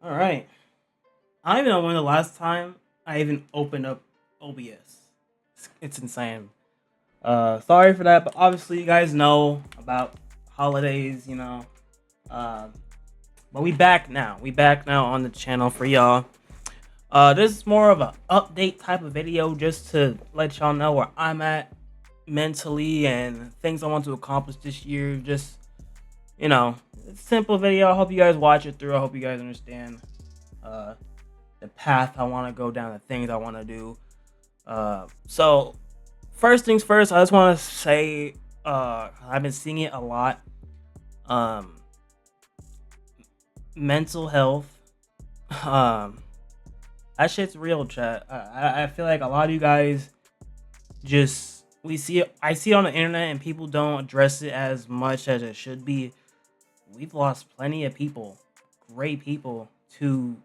All right. I don't even know when the last time I even opened up OBS. It's insane. Sorry for that, but obviously you guys know about holidays, Uh, but we back now. We back now on the channel for y'all. This is more of an update type of video just to let y'all know where I'm at mentally and things I want to accomplish this year. Just, it's a simple video. I hope you guys watch it through. I hope you guys understand uh, the path I want to go down, the things I want to do. So first things first, I just want to say I've been seeing it a lot. Um, Mental health. Um, that shit's real, chat. I feel like a lot of you guys just we see it. I see it on the internet, and people don't address it as much as it should be. We've lost plenty of people, great people, to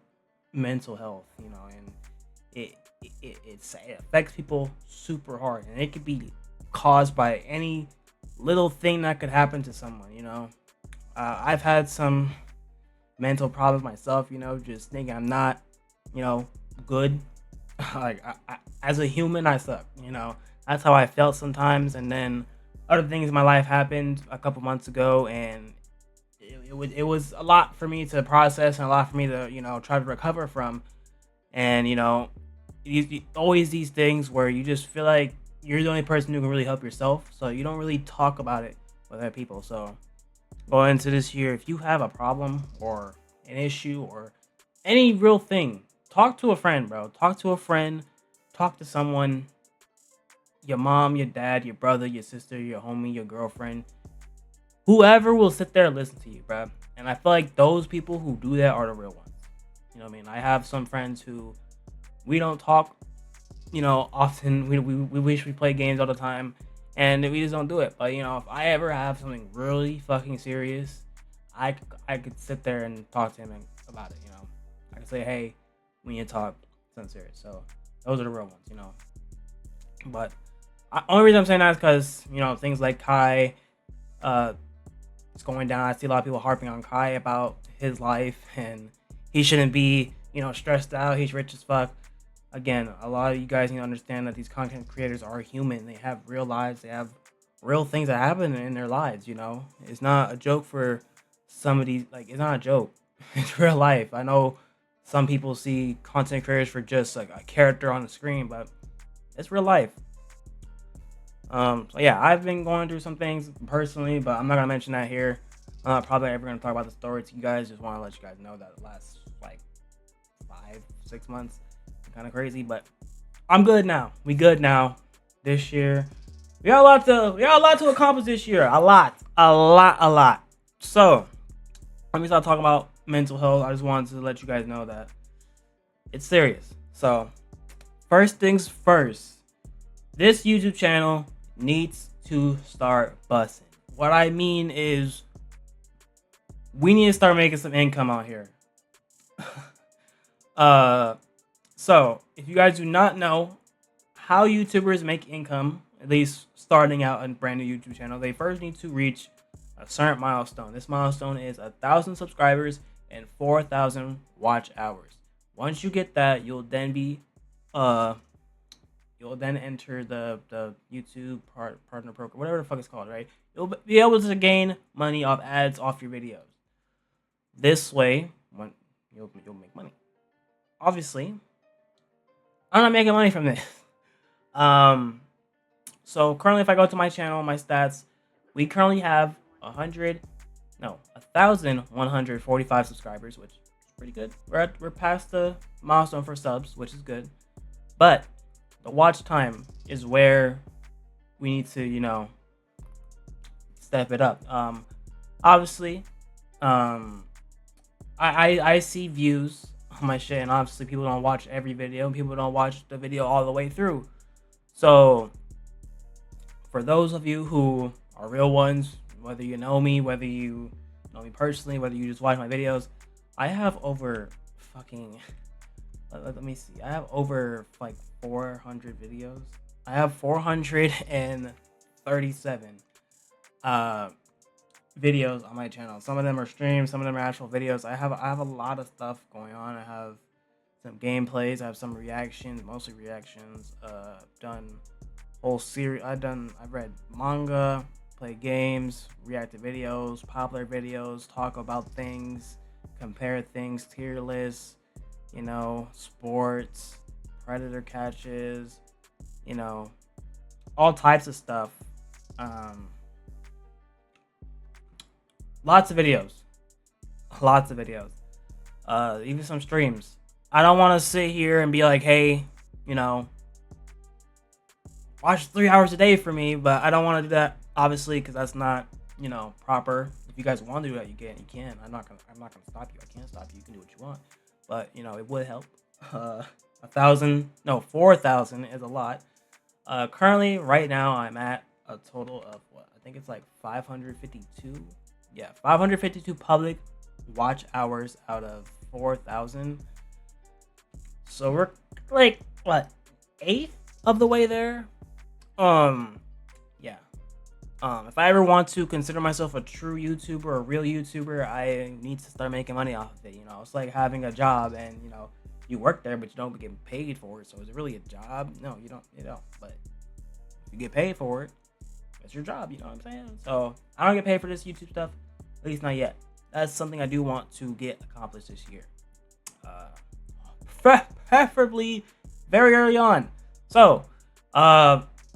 mental health. And it affects people super hard, and it could be caused by any little thing that could happen to someone. I've had some mental problems myself. Just thinking I'm not, good. Like as a human, I suck. That's how I felt sometimes. And then other things in my life happened a couple months ago, and it was a lot for me to process and a lot for me to try to recover from. And always these things where you just feel like you're the only person who can really help yourself, so you don't really talk about it with other people. So going into this year, if you have a problem or an issue or any real thing, talk to a friend, bro. Talk to a friend. Talk to someone. Your mom, your dad, your brother, your sister, your homie, your girlfriend. Whoever will sit there and listen to you, bro. And I feel like those people who do that are the real ones. You know what I mean? I have some friends who we don't talk, often. We wish we play games all the time, and we just don't do it. But if I ever have something really fucking serious, I could sit there and talk to him about it. I could say, hey, we need to talk. Something serious. So those are the real ones. But only reason I'm saying that is because things like Kai, it's going down. I see a lot of people harping on Kai about his life, and he shouldn't be stressed out. He's rich as fuck. Again, a lot of you guys need to understand that these content creators are human. They have real lives. They have real things that happen in their lives. It's not a joke for somebody. Like, it's not a joke. It's real life. I know some people see content creators for just like a character on the screen, but it's real life. So yeah, I've been going through some things personally, but I'm not gonna mention that here. I'm not probably ever gonna talk about the story to you guys. Just want to let you guys know that the last like 5-6 months kind of crazy, but I'm good now. We good now. This year, we got a lot to accomplish this year. A lot. So let me start talking about mental health. I just wanted to let you guys know that it's serious. So first things first, this YouTube channel needs to start busting. What I mean is, we need to start making some income out here. So if you guys do not know how YouTubers make income, at least starting out a brand new YouTube channel, they first need to reach a certain milestone. This milestone is 1,000 subscribers and 4,000 watch hours. Once you get that, you'll then enter the YouTube partner program, whatever the fuck it's called, right? You'll be able to gain money off ads off your videos. This way, when you'll make money. Obviously, I'm not making money from this. So currently, if I go to my channel, my stats, we currently have 1,145 subscribers, which is pretty good. We're past the milestone for subs, which is good. But the watch time is where we need to, step it up. Obviously, I see views on my shit, and obviously people don't watch every video, and people don't watch the video all the way through. So for those of you who are real ones, whether you know me, whether you know me personally, whether you just watch my videos, I have over fucking let me see. I have over like 400 videos. I have 437. videos on my channel. Some of them are streams, some of them are actual videos. I have a lot of stuff going on. I have some gameplays, I have some reactions, mostly reactions. Done whole series. I've read manga, play games, react to videos, popular videos, talk about things, compare things, tier lists, sports, predator catches, you know, all types of stuff. Um, Lots of videos, lots of videos. Even some streams. I don't want to sit here and be like, hey, you know, watch 3 hours a day for me, but I don't want to do that, obviously, because that's not, proper. If you guys want to do that, you can. I'm not gonna stop you. I can't stop you. You can do what you want, but it would help. 1,000, no, 4,000 is a lot. Currently, right now, I'm at a total of what? I think it's like 552. Yeah, 552 public watch hours out of 4,000. So we're like what, eighth of the way there. Yeah. If I ever want to consider myself a true YouTuber, a real YouTuber, I need to start making money off of it. It's like having a job, and you work there, but you don't get paid for it. So is it really a job? No, you don't. But if you get paid for it, it's your job. You know what I'm saying? So I don't get paid for this YouTube stuff, at least not yet. That's something I do want to get accomplished this year. Preferably very early on. So,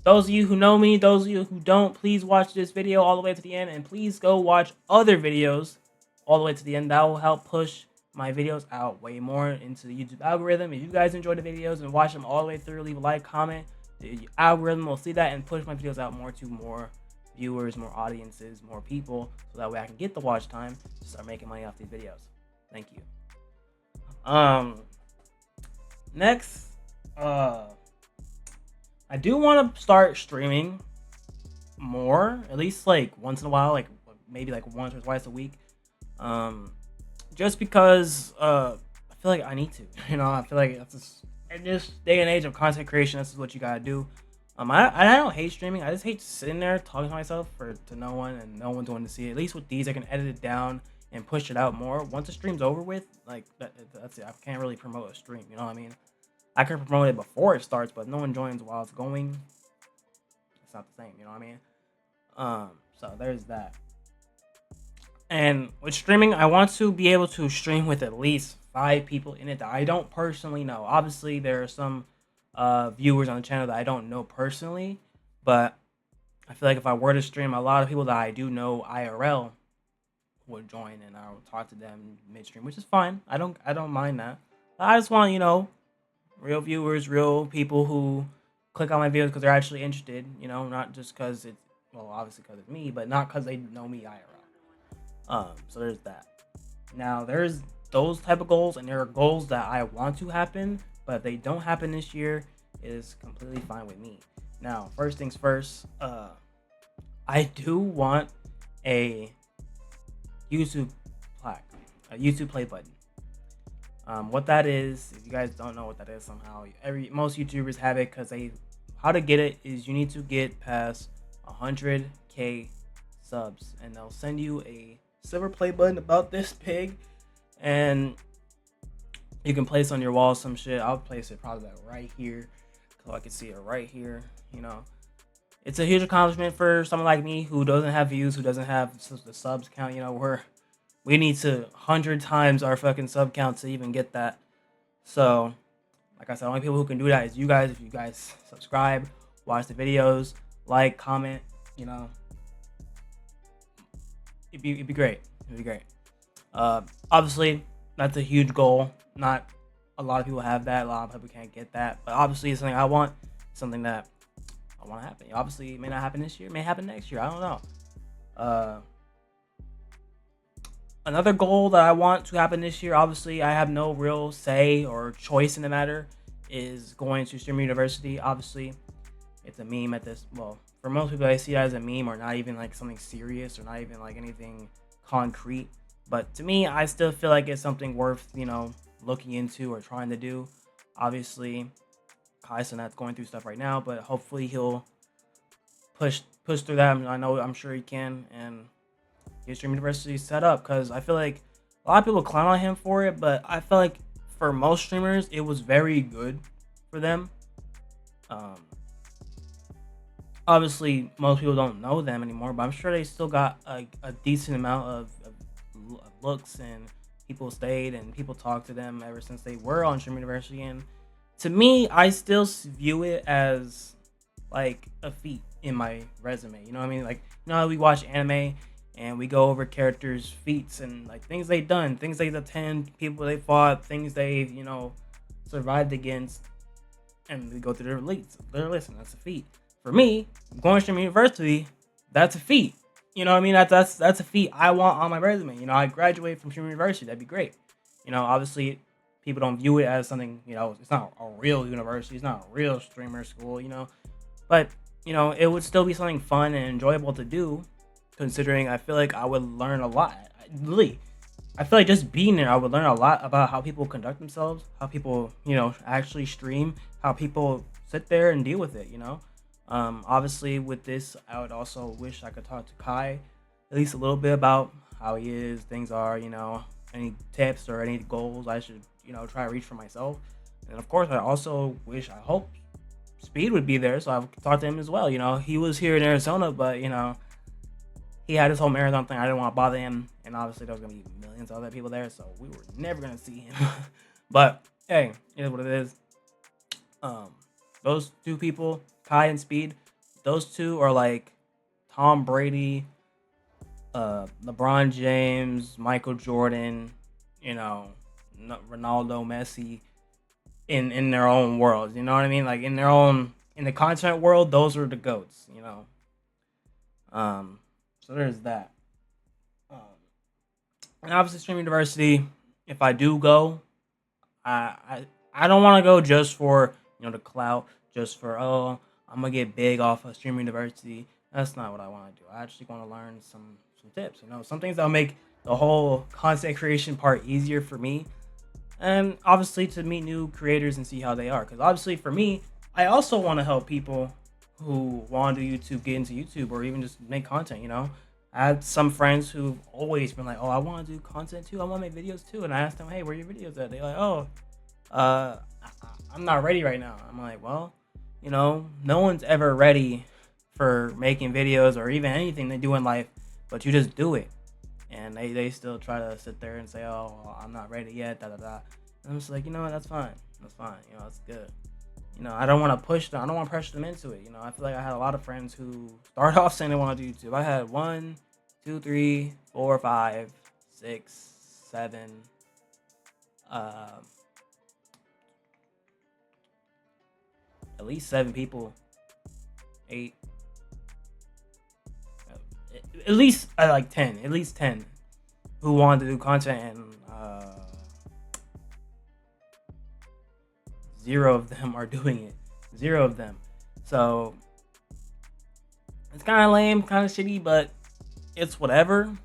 those of you who know me, those of you who don't, please watch this video all the way to the end, and please go watch other videos all the way to the end. That will help push my videos out way more into the YouTube algorithm. If you guys enjoy the videos and watch them all the way through, leave a like, comment. The algorithm will see that and push my videos out more to more viewers, more audiences, more people, so that way I can get the watch time to start making money off these videos. Thank you. Next, I do want to start streaming more, at least like once in a while, like maybe like once or twice a week. Just because I feel like I need to. I feel like that's just, in this day and age of content creation, this is what you gotta do. I don't hate streaming. I just hate sitting there talking to myself to no one, and no one's wanting to see it. At least with these, I can edit it down and push it out more. Once the stream's over with, like that's it. I can't really promote a stream. You know what I mean? I can promote it before it starts, but if no one joins while it's going, it's not the same. You know what I mean? So there's that. And with streaming, I want to be able to stream with at least 5 people in it that I don't personally know. Obviously, there are some viewers on the channel that I don't know personally, but I feel like if I were to stream, a lot of people that I do know IRL would join, and I will talk to them midstream, which is fine. I don't mind that. I just want real viewers, real people who click on my videos because they're actually interested. Not just because it's, well, obviously because it's me, but not because they know me IRL. So there's that. Now there's those type of goals, and there are goals that I want to happen, but if they don't happen this year, it is completely fine with me. Now, first things first, I do want a YouTube plaque, a YouTube play button. What that is, if you guys don't know what that is somehow, most YouTubers have it because how to get it is you need to get past 100K subs, and they'll send you a silver play button about this big, and you can place on your wall some shit. I'll place it probably like right here, so I can see it right here. It's a huge accomplishment for someone like me who doesn't have views, who doesn't have the subs count. We need to 100 times our fucking sub count to even get that. So, like I said, the only people who can do that is you guys. If you guys subscribe, watch the videos, like, comment, it'd be great. It'd be great. Obviously, that's a huge goal. Not a lot of people have that. A lot of people can't get that. But obviously, it's something I want. Something that I want to happen. Obviously, it may not happen this year. It may happen next year. I don't know. Another goal that I want to happen this year, obviously, I have no real say or choice in the matter, is going to Streamer University. Obviously, it's a meme at this. Well, for most people, I see it as a meme or not even like something serious or not even like anything concrete. But to me, I still feel like it's something worth, looking into or trying to do. Obviously, Kai's not going through stuff right now, but hopefully he'll push through that. I'm sure he can, and get Stream University set up, because I feel like a lot of people clown on him for it, but I feel like for most streamers, it was very good for them. Um, Obviously, most people don't know them anymore, but I'm sure they still got a decent amount of looks, and people stayed and people talked to them ever since they were on Stream University. And to me, I still view it as like a feat in my resume. You know what I mean? Like, you know how we watch anime and we go over characters' feats and like things they done, things they attend, people they fought, things they, survived against, and we go through their list, and that's a feat. For me, going to Stream University, that's a feat. You know what I mean? That's a feat I want on my resume. I graduated from Stream University. That'd be great. Obviously, people don't view it as something. It's not a real university. It's not a real streamer school. But it would still be something fun and enjoyable to do, considering I feel like I would learn a lot. I feel like just being there, I would learn a lot about how people conduct themselves, how people, actually stream, how people sit there and deal with it. Obviously, with this, I would also wish I could talk to Kai at least a little bit about how he is, things are, any tips or any goals I should, try to reach for myself. And of course, I hope Speed would be there so I would talk to him as well. He was here in Arizona, but, he had his whole marathon thing. I didn't want to bother him. And obviously, there was going to be millions of other people there, so we were never going to see him. But, hey, it is what it is. Those two people, Kai and Speed, those two are like Tom Brady, LeBron James, Michael Jordan, Ronaldo, Messi in their own worlds. You know what I mean? Like in the content world, those are the GOATs, So there's that. And obviously Stream University, if I do go, I don't want to go just for, the clout, just for, I'm gonna get big off of Stream University. That's not what I want to do. I actually want to learn some tips. Some things that'll make the whole content creation part easier for me, and obviously to meet new creators and see how they are. Because obviously for me, I also want to help people who want to do YouTube get into YouTube or even just make content. I have some friends who've always been like, "Oh, I want to do content too. I want to make videos too." And I asked them, "Hey, where are your videos at?" They're like, "Oh, I'm not ready right now." I'm like, well, no one's ever ready for making videos or even anything they do in life, but you just do it. And they still try to sit there and say, "Oh, well, I'm not ready yet, da da da." And I'm just like, that's fine. That's fine. That's good. I don't want to push them. I don't want to pressure them into it. I feel like I had a lot of friends who started off saying they want to do YouTube. I had 1, 2, 3, 4, 5, 6, 7, at least 7 people, 8, at least like 10, at least 10 who wanted to do content, and 0 of them are doing it. 0 of them. So it's kind of lame, kind of shitty, but it's whatever.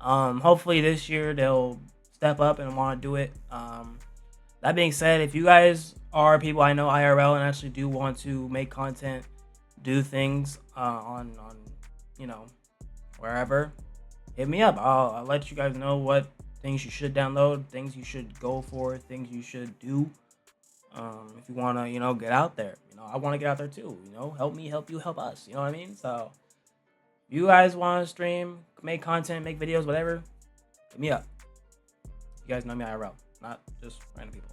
Hopefully this year they'll step up and want to do it. That being said, if you guys are people I know IRL and actually do want to make content, do things on wherever, hit me up. I'll let you guys know what things you should download, things you should go for, things you should do. If you want to, get out there, I want to get out there too, help me, help you, help us, you know what I mean? So if you guys want to stream, make content, make videos, whatever, hit me up. You guys know me IRL, not just random people.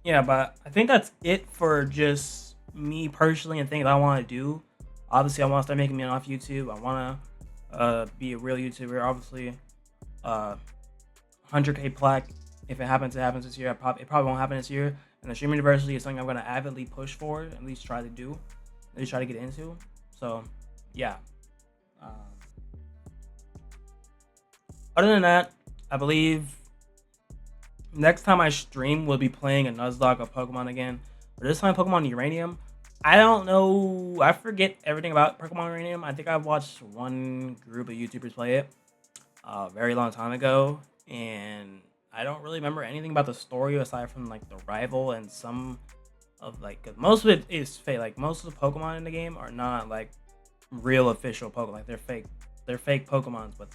Yeah, but I think that's it for just me personally and things I want to do. Obviously, I want to start making money off YouTube. I want to be a real YouTuber. Obviously, 100K plaque. If it happens, it happens this year. It probably won't happen this year. And the Stream University is something I'm going to avidly push for, at least try to do, at least try to get into. So, yeah. Other than that, I believe next time I stream, we'll be playing a Nuzlocke of Pokemon again. But this time, Pokemon Uranium. I don't know. I forget everything about Pokemon Uranium. I think I've watched one group of YouTubers play it a very long time ago. And I don't really remember anything about the story aside from like the rival and some of like, 'cause most of it is fake. Like most of the Pokemon in the game are not like real official Pokemon. Like they're fake Pokemons, but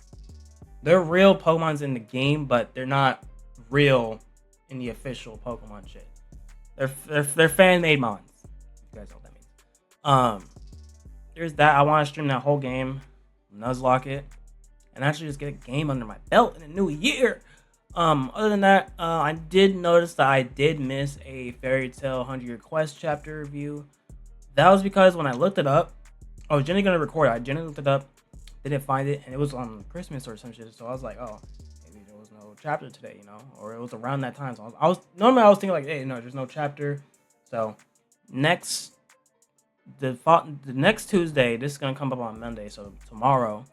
they're real Pokemons in the game, but they're not real in the official Pokemon shit. They're fan made mons. You guys know what that means. There's that. I want to stream that whole game, Nuzlocke it, and actually just get a game under my belt in a new year. Other than that, I did notice that I did miss a Fairy Tail 100-Year Quest chapter review. That was because when I looked it up, I was generally gonna record it. I generally looked it up, didn't find it, and it was on Christmas or some shit. So I was like, oh, maybe there was no chapter today, or it was around that time. So I was thinking like, hey, no, there's no chapter. So the next Tuesday, this is gonna come up on Monday. So tomorrow,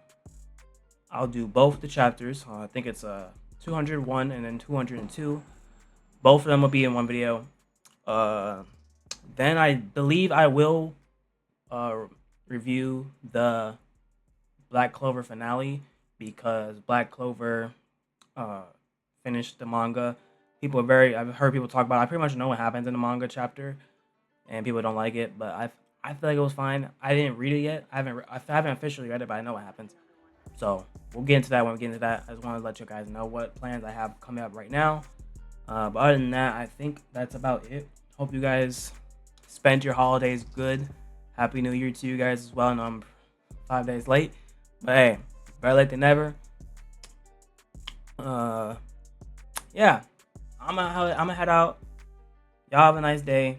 I'll do both the chapters. I think it's 201 and then 202. Both of them will be in one video. Then I believe I will review the Black Clover finale, because Black Clover finished the manga. I've heard people talk about it. I pretty much know what happens in the manga chapter, and people don't like it, but I feel like it was fine. I didn't read it yet. I haven't officially read it, but I know what happens. So we'll get into that when we get into that. I just want to let you guys know what plans I have coming up right now. But other than that, I think that's about it. Hope you guys spent your holidays good. Happy New Year to you guys as well. I know I'm 5 days late, but hey, better late than never. Yeah, I'm gonna head out. Y'all have a nice day.